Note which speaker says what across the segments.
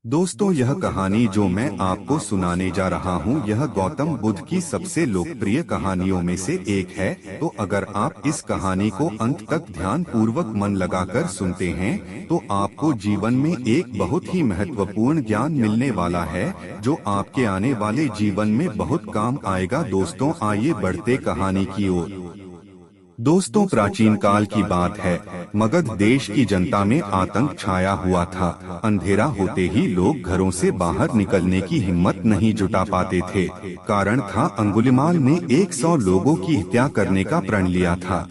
Speaker 1: दोस्तों, यह कहानी जो मैं आपको सुनाने जा रहा हूँ, यह गौतम बुद्ध की सबसे लोकप्रिय कहानियों में से एक है। तो अगर आप इस कहानी को अंत तक ध्यान पूर्वक मन लगाकर सुनते हैं, तो आपको जीवन में एक बहुत ही महत्वपूर्ण ज्ञान मिलने वाला है, जो आपके आने वाले जीवन में बहुत काम आएगा। दोस्तों, आइए बढ़ते कहानी की ओर। दोस्तों, प्राचीन काल की बात है। मगध देश की जनता में आतंक छाया हुआ था। अंधेरा होते ही लोग घरों से बाहर निकलने की हिम्मत नहीं जुटा पाते थे। कारण था, अंगुलिमाल ने 100 लोगों की हत्या करने का प्रण लिया था।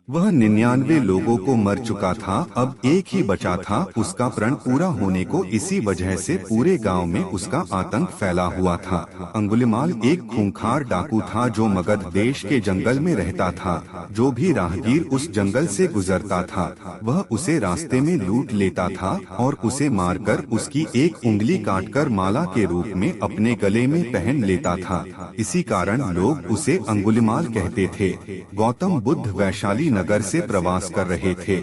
Speaker 1: वह 99 लोगों को मर चुका था, अब एक ही बचा था। उसका प्रण पूरा होने को इसी वजह से पूरे गांव में उसका आतंक फैला हुआ था। अंगुलिमाल एक खूंखार डाकू था जो मगध देश के जंगल में रहता था। जो भी राहगीर उस जंगल से गुजरता था, वह उसे रास्ते में लूट लेता था और उसे मारकर उसकी एक उंगली काटकर माला के रूप में अपने गले में पहन लेता था। इसी कारण लोग उसे अंगुलिमाल कहते थे। गौतम बुद्ध वैशाली नगर से प्रवास कर रहे थे।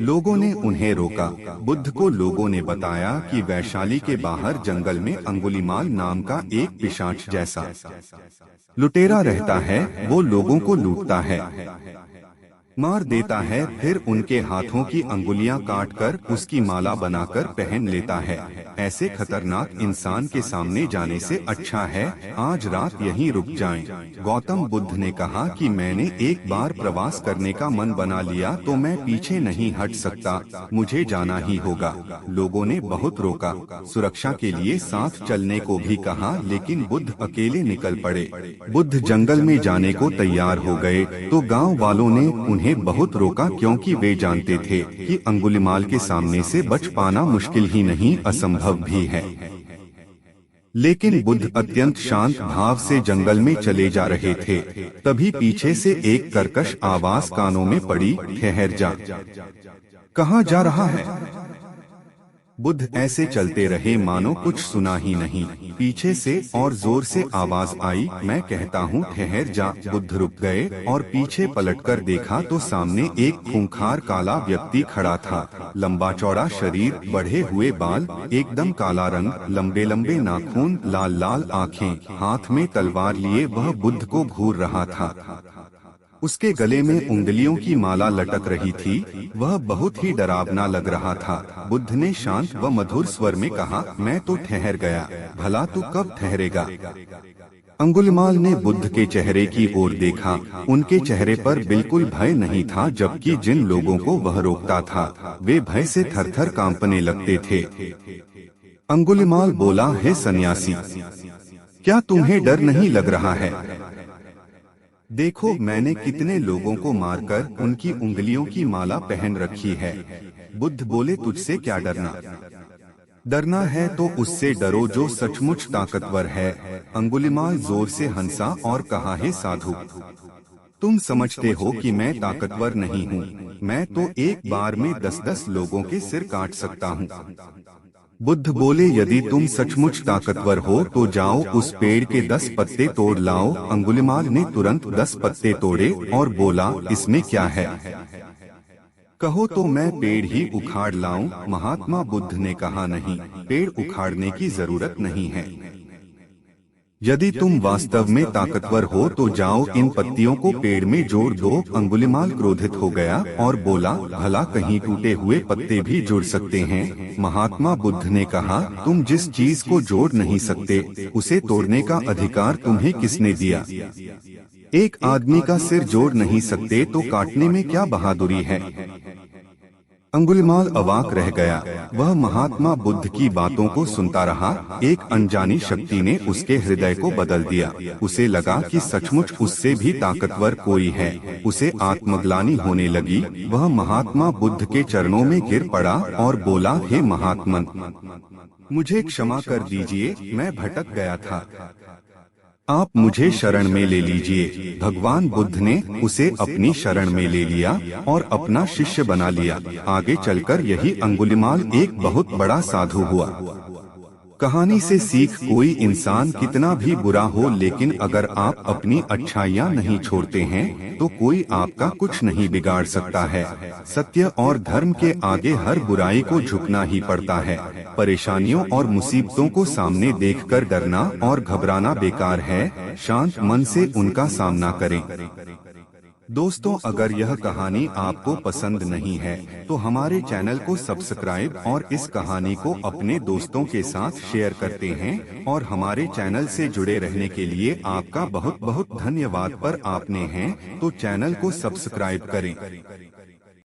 Speaker 1: लोगों ने उन्हें रोका। बुद्ध को लोगों ने बताया कि वैशाली के बाहर जंगल में अंगुलिमाल नाम का एक पिशाच जैसा लुटेरा रहता है। वो लोगों को लूटता है, मार देता है, फिर उनके हाथों की अंगुलियां काटकर उसकी माला बनाकर पहन लेता है। ऐसे खतरनाक इंसान के सामने जाने से अच्छा है आज रात यहीं रुक जाएं। गौतम बुद्ध ने कहा कि मैंने एक बार प्रवास करने का मन बना लिया तो मैं पीछे नहीं हट सकता, मुझे जाना ही होगा। लोगों ने बहुत रोका, सुरक्षा के लिए साथ चलने को भी कहा, लेकिन बुद्ध अकेले निकल पड़े। बुद्ध जंगल में जाने को तैयार हो गए तो गाँव वालों ने उन्हें बहुत रोका, क्योंकि वे जानते थे कि अंगुलिमाल के सामने से बच पाना मुश्किल ही नहीं, असंभव भी है। लेकिन बुद्ध अत्यंत शांत भाव से जंगल में चले जा रहे थे। तभी पीछे से एक कर्कश आवाज कानों में पड़ी, ठहर जा, कहाँ जा रहा है? बुद्ध ऐसे चलते रहे मानो कुछ सुना ही नहीं। पीछे से और जोर से आवाज आई, मैं कहता हूँ ठहर जा। बुद्ध रुक गए और पीछे पलटकर देखा तो सामने एक खूंखार काला व्यक्ति खड़ा था। लंबा चौड़ा शरीर, बढ़े हुए बाल, एकदम काला रंग, लंबे लंबे नाखून, लाल लाल आँखें, हाथ में तलवार लिए वह बुद्ध को घूर रहा था। उसके गले में उंगलियों की माला लटक रही थी। वह बहुत ही डरावना लग रहा था। बुद्ध ने शांत व मधुर स्वर में कहा, मैं तो ठहर गया, भला तू कब ठहरेगा? अंगुलिमाल ने बुद्ध के चेहरे की ओर देखा। उनके चेहरे पर बिल्कुल भय नहीं था, जबकि जिन लोगों को वह रोकता था वे भय से थरथर कांपने लगते थे। अंगुलिमाल बोला, हे सन्यासी, क्या तुम्हें डर नहीं लग रहा है? देखो, मैंने कितने लोगों को मारकर उनकी उंगलियों की माला पहन रखी है। बुद्ध बोले, तुझसे क्या डरना? डरना है तो उससे डरो जो सचमुच ताकतवर है। अंगुलिमाल जोर से हंसा और कहा, हे साधु, तुम समझते हो कि मैं ताकतवर नहीं हूँ। मैं तो एक बार में 10-10 लोगों के सिर काट सकता हूँ। बुद्ध बोले, यदि तुम सचमुच ताकतवर हो तो जाओ उस पेड़ के 10 पत्ते तोड़ लाओ। अंगुलिमाल ने तुरंत 10 पत्ते तोड़े और बोला, इसमें क्या है? कहो तो मैं पेड़ ही उखाड़ लाऊं। महात्मा बुद्ध ने कहा, नहीं, पेड़ उखाड़ने की जरूरत नहीं है। यदि तुम वास्तव में ताकतवर हो तो जाओ इन पत्तियों को पेड़ में जोड़ दो। अंगुलिमाल क्रोधित हो गया और बोला, भला कहीं टूटे हुए पत्ते भी जुड़ सकते हैं? महात्मा बुद्ध ने कहा, तुम जिस चीज को जोड़ नहीं सकते उसे तोड़ने का अधिकार तुम्हें किसने दिया? एक आदमी का सिर जोड़ नहीं सकते तो काटने में क्या बहादुरी है? अंगुलिमाल अवाक रह गया। वह महात्मा बुद्ध की बातों को सुनता रहा। एक अनजानी शक्ति ने उसके हृदय को बदल दिया। उसे लगा कि सचमुच उससे भी ताकतवर कोई है। उसे आत्मग्लानि होने लगी। वह महात्मा बुद्ध के चरणों में गिर पड़ा और बोला, हे महात्मन, मुझे क्षमा कर दीजिए, मैं भटक गया था, आप मुझे शरण में ले लीजिए। भगवान बुद्ध ने उसे अपनी शरण में ले लिया और अपना शिष्य बना लिया। आगे चलकर यही अंगुलिमाल एक बहुत बड़ा साधु हुआ। कहानी से सीख, कोई इंसान कितना भी बुरा हो लेकिन अगर आप अपनी अच्छाइयाँ नहीं छोड़ते हैं तो कोई आपका कुछ नहीं बिगाड़ सकता है। सत्य और धर्म के आगे हर बुराई को झुकना ही पड़ता है। परेशानियों और मुसीबतों को सामने देखकर डरना और घबराना बेकार है। शांत मन से उनका सामना करें। दोस्तों, अगर यह कहानी आपको पसंद नहीं है तो हमारे चैनल को सब्सक्राइब और इस कहानी को अपने दोस्तों के साथ शेयर करते हैं। और हमारे चैनल से जुड़े रहने के लिए आपका बहुत बहुत धन्यवाद। पर आपने हैं तो चैनल को सब्सक्राइब करें।